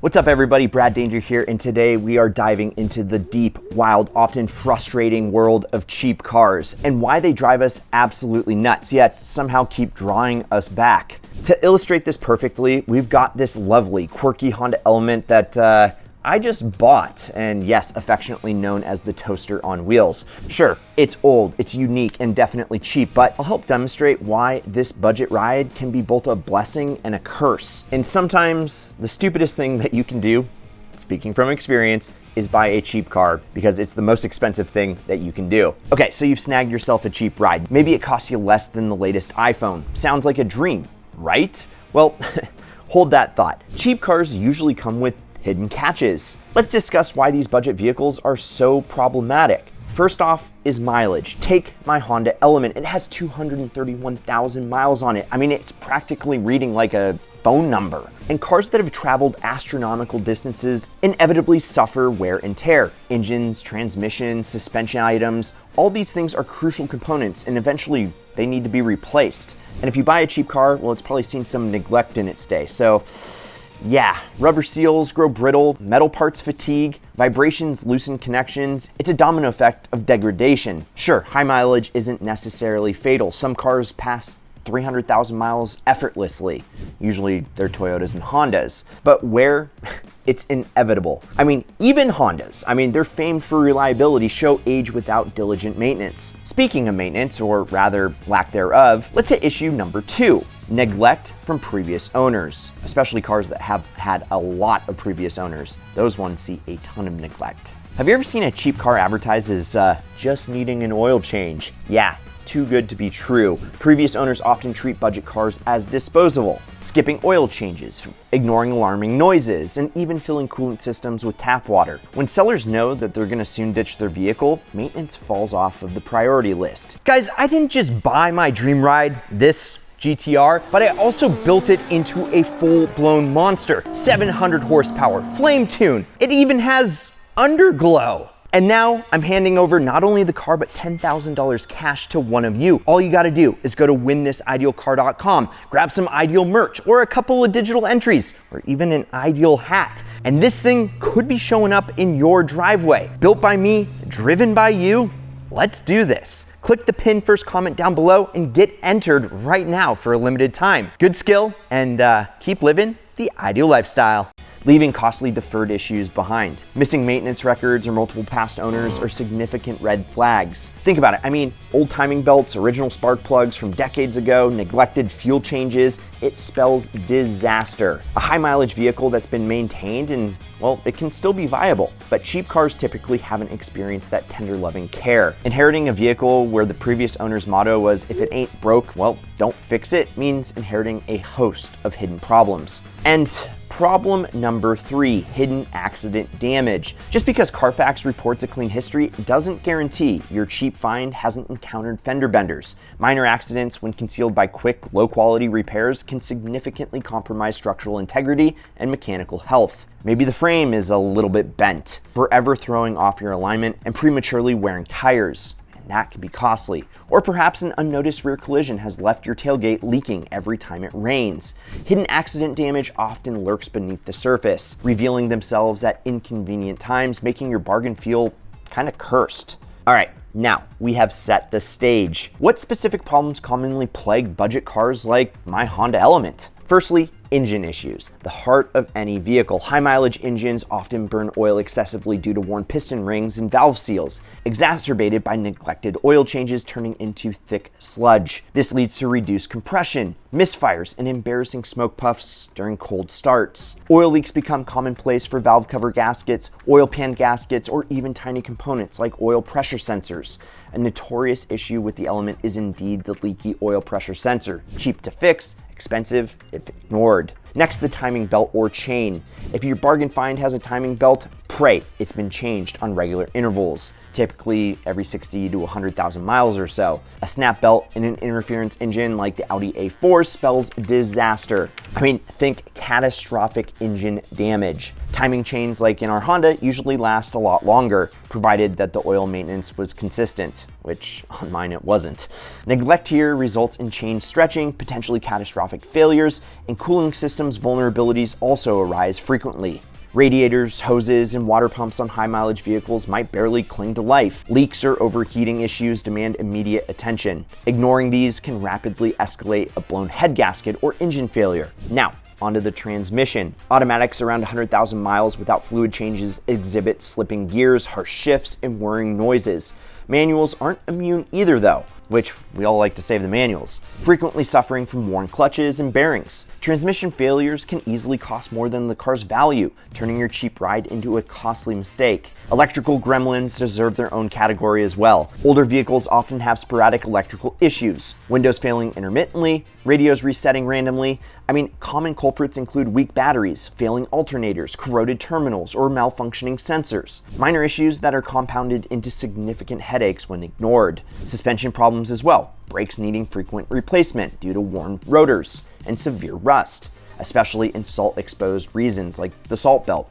What's up everybody, Brad Danger here, and today we are diving into the deep, wild, often frustrating world of cheap cars and why they drive us absolutely nuts, yet somehow keep drawing us back. To illustrate this perfectly, we've got this lovely, quirky Honda Element that I just bought, and yes, affectionately known as the toaster on wheels. Sure, it's old, it's unique, and definitely cheap, but I'll help demonstrate why this budget ride can be both a blessing and a curse. And sometimes the stupidest thing that you can do, speaking from experience, is buy a cheap car because it's the most expensive thing that you can do. Okay, so you've snagged yourself a cheap ride. Maybe it costs you less than the latest iPhone. Sounds like a dream, right? Well, hold that thought. Cheap cars usually come with hidden catches. Let's discuss why these budget vehicles are so problematic. First off is mileage. Take my Honda Element. It has 231,000 miles on it. I mean, it's practically reading like a phone number. And cars that have traveled astronomical distances inevitably suffer wear and tear. Engines, transmissions, suspension items, all these things are crucial components, and eventually they need to be replaced. And if you buy a cheap car, well, it's probably seen some neglect in its day. So yeah, rubber seals grow brittle, metal parts fatigue, vibrations loosen connections. It's a domino effect of degradation. Sure, high mileage isn't necessarily fatal. Some cars pass 300,000 miles effortlessly. Usually they're Toyotas and Hondas. But wear, it's inevitable. I mean, even Hondas, they're famed for reliability, show age without diligent maintenance. Speaking of maintenance, or rather lack thereof, let's hit issue number 2. Neglect from previous owners, especially cars that have had a lot of previous owners. Those ones see a ton of neglect. Have you ever seen a cheap car advertised as just needing an oil change? Yeah, too good to be true. Previous owners often treat budget cars as disposable, skipping oil changes, ignoring alarming noises, and even filling coolant systems with tap water. When sellers know that they're gonna soon ditch their vehicle, maintenance falls off of the priority list. Guys, I didn't just buy my dream ride, this GTR, but I also built it into a full-blown monster. 700 horsepower, flame tune. It even has underglow. And now I'm handing over not only the car, but $10,000 cash to one of you. All you gotta do is go to winthisIdealcar.com, grab some Ideal merch or a couple of digital entries or even an Ideal hat. And this thing could be showing up in your driveway. Built by me, driven by you. Let's do this. Click the pinned first comment down below and get entered right now for a limited time. Good skill, and keep living the ideal lifestyle. Leaving costly deferred issues behind. Missing maintenance records or multiple past owners are significant red flags. Think about it. Old timing belts, original spark plugs from decades ago, neglected fuel changes, it spells disaster. A high mileage vehicle that's been maintained and, well, it can still be viable, but cheap cars typically haven't experienced that tender loving care. Inheriting a vehicle where the previous owner's motto was, if it ain't broke, well, don't fix it, means inheriting a host of hidden problems. And problem number 3, hidden accident damage. Just because Carfax reports a clean history doesn't guarantee your cheap find hasn't encountered fender benders. Minor accidents, when concealed by quick, low-quality repairs, can significantly compromise structural integrity and mechanical health. Maybe the frame is a little bit bent, forever throwing off your alignment and prematurely wearing tires. That can be costly. Or perhaps an unnoticed rear collision has left your tailgate leaking every time it rains. Hidden accident damage often lurks beneath the surface, revealing themselves at inconvenient times, making your bargain feel kind of cursed. All right, now we have set the stage. What specific problems commonly plague budget cars like my Honda Element? Firstly, engine issues, the heart of any vehicle. High mileage engines often burn oil excessively due to worn piston rings and valve seals, exacerbated by neglected oil changes turning into thick sludge. This leads to reduced compression, misfires, and embarrassing smoke puffs during cold starts. Oil leaks become commonplace for valve cover gaskets, oil pan gaskets, or even tiny components like oil pressure sensors. A notorious issue with the Element is indeed the leaky oil pressure sensor. Cheap to fix, expensive if ignored. Next, the timing belt or chain. If your bargain find has a timing belt, Great, it's been changed on regular intervals, typically every 60 to 100,000 miles or so. A snap belt in an interference engine like the Audi A4 spells disaster. I mean, think catastrophic engine damage. Timing chains like in our Honda usually last a lot longer, provided that the oil maintenance was consistent, which on mine it wasn't. Neglect here results in chain stretching, potentially catastrophic failures, and cooling systems vulnerabilities also arise frequently. Radiators, hoses, and water pumps on high-mileage vehicles might barely cling to life. Leaks or overheating issues demand immediate attention. Ignoring these can rapidly escalate a blown head gasket or engine failure. Now, onto the transmission. Automatics around 100,000 miles without fluid changes exhibit slipping gears, harsh shifts, and whirring noises. Manuals aren't immune either though, which we all like to save the manuals, frequently suffering from worn clutches and bearings. Transmission failures can easily cost more than the car's value, turning your cheap ride into a costly mistake. Electrical gremlins deserve their own category as well. Older vehicles often have sporadic electrical issues, windows failing intermittently, radios resetting randomly. I mean, common culprits include weak batteries, failing alternators, corroded terminals, or malfunctioning sensors. Minor issues that are compounded into significant headaches when ignored. Suspension problems as well, brakes needing frequent replacement due to worn rotors, and severe rust, especially in salt-exposed regions like the Salt Belt,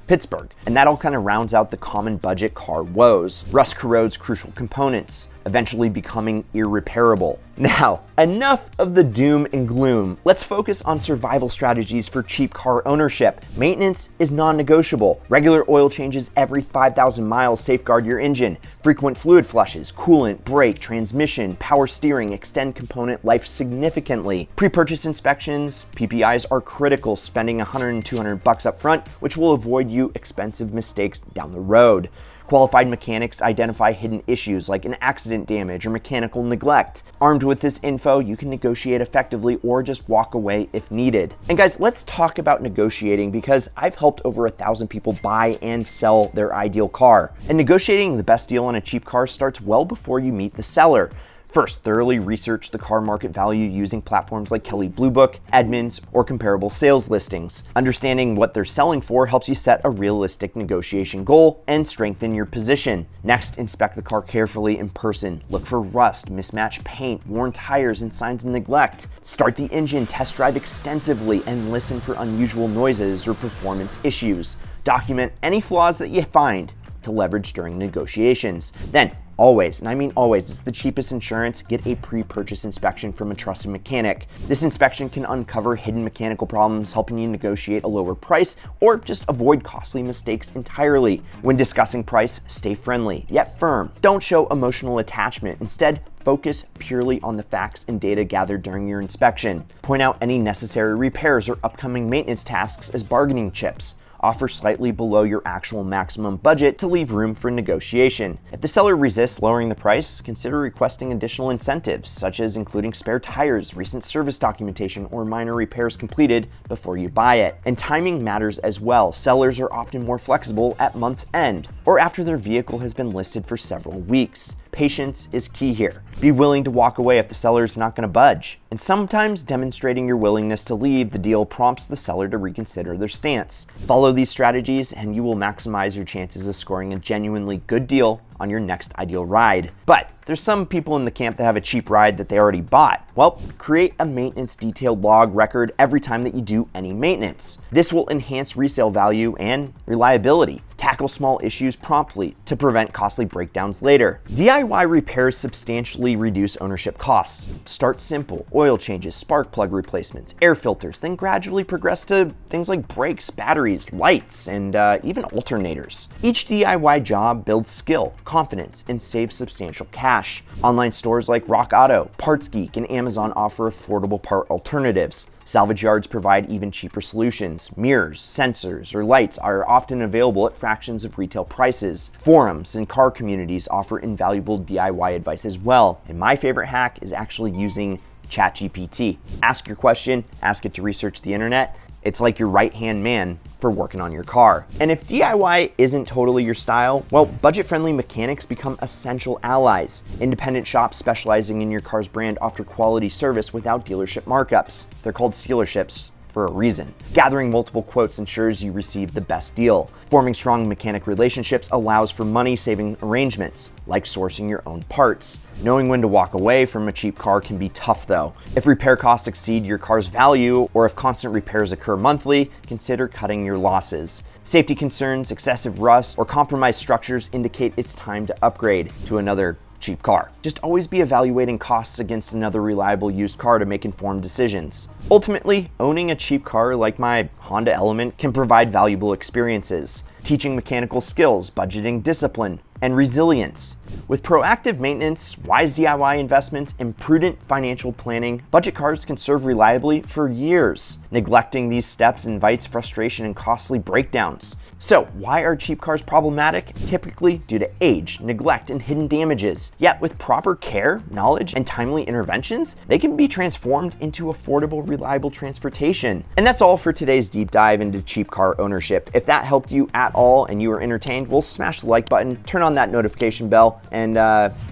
Pittsburgh. And that all kind of rounds out the common budget car woes. Rust corrodes crucial components, eventually becoming irreparable. Now, enough of the doom and gloom. Let's focus on survival strategies for cheap car ownership. Maintenance is non-negotiable. Regular oil changes every 5,000 miles safeguard your engine. Frequent fluid flushes, coolant, brake, transmission, power steering extend component life significantly. Pre-purchase inspections, PPIs are critical, spending $100 and $200 up front, which will avoid you expensive mistakes down the road. Qualified mechanics identify hidden issues like an accident damage or mechanical neglect. Armed with this info, you can negotiate effectively or just walk away if needed. And guys, let's talk about negotiating because I've helped over 1,000 people buy and sell their ideal car. And negotiating the best deal on a cheap car starts well before you meet the seller. First, thoroughly research the car market value using platforms like Kelley Blue Book, Edmunds, or comparable sales listings. Understanding what they're selling for helps you set a realistic negotiation goal and strengthen your position. Next, inspect the car carefully in person. Look for rust, mismatched paint, worn tires, and signs of neglect. Start the engine, test drive extensively, and listen for unusual noises or performance issues. Document any flaws that you find to leverage during negotiations. Then, always, and I mean always, it's the cheapest insurance, get a pre-purchase inspection from a trusted mechanic. This inspection can uncover hidden mechanical problems, helping you negotiate a lower price or just avoid costly mistakes entirely. When discussing price, stay friendly, yet firm. Don't show emotional attachment. Instead, focus purely on the facts and data gathered during your inspection. Point out any necessary repairs or upcoming maintenance tasks as bargaining chips. Offer slightly below your actual maximum budget to leave room for negotiation. If the seller resists lowering the price, consider requesting additional incentives, such as including spare tires, recent service documentation, or minor repairs completed before you buy it. And timing matters as well. Sellers are often more flexible at month's end or after their vehicle has been listed for several weeks. Patience is key here. Be willing to walk away if the seller is not going to budge. And sometimes demonstrating your willingness to leave the deal prompts the seller to reconsider their stance. Follow these strategies and you will maximize your chances of scoring a genuinely good deal on your next ideal ride. But there's some people in the camp that have a cheap ride that they already bought. Well, create a maintenance detailed log record every time that you do any maintenance. This will enhance resale value and reliability. Tackle small issues promptly to prevent costly breakdowns later. DIY repairs substantially reduce ownership costs. Start simple, oil changes, spark plug replacements, air filters, then gradually progress to things like brakes, batteries, lights, and even alternators. Each DIY job builds skill, confidence, and saves substantial cash. Online stores like Rock Auto, Parts Geek, and Amazon offer affordable part alternatives. Salvage yards provide even cheaper solutions. Mirrors, sensors, or lights are often available at fractions of retail prices. Forums and car communities offer invaluable DIY advice as well. And my favorite hack is actually using ChatGPT. Ask your question, ask it to research the internet. It's like your right-hand man for working on your car. And if DIY isn't totally your style, well, budget-friendly mechanics become essential allies. Independent shops specializing in your car's brand offer quality service without dealership markups. They're called stealerships for a reason. Gathering multiple quotes ensures you receive the best deal. Forming strong mechanic relationships allows for money-saving arrangements, like sourcing your own parts. Knowing when to walk away from a cheap car can be tough though. If repair costs exceed your car's value, or if constant repairs occur monthly, consider cutting your losses. Safety concerns, excessive rust, or compromised structures indicate it's time to upgrade to another cheap car. Just always be evaluating costs against another reliable used car to make informed decisions. Ultimately, owning a cheap car like my Honda Element can provide valuable experiences, teaching mechanical skills, budgeting discipline, and resilience. With proactive maintenance, wise DIY investments, and prudent financial planning, budget cars can serve reliably for years. Neglecting these steps invites frustration and costly breakdowns. So, why are cheap cars problematic? Typically due to age, neglect, and hidden damages. Yet with proper care, knowledge, and timely interventions, they can be transformed into affordable, reliable transportation. And that's all for today's deep dive into cheap car ownership. If that helped you at all and you were entertained, well, smash the like button, turn on that notification bell, and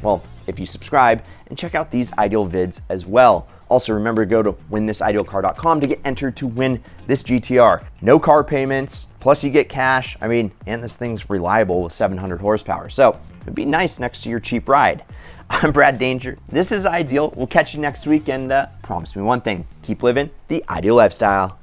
well, if you subscribe, and check out these ideal vids as well. Also, remember to go to winthisIdealCar.com to get entered to win this GTR. No car payments, plus you get cash. I mean, and this thing's reliable with 700 horsepower. So it'd be nice next to your cheap ride. I'm Brad Danger. This is Ideal. We'll catch you next week, and promise me one thing: keep living the ideal lifestyle.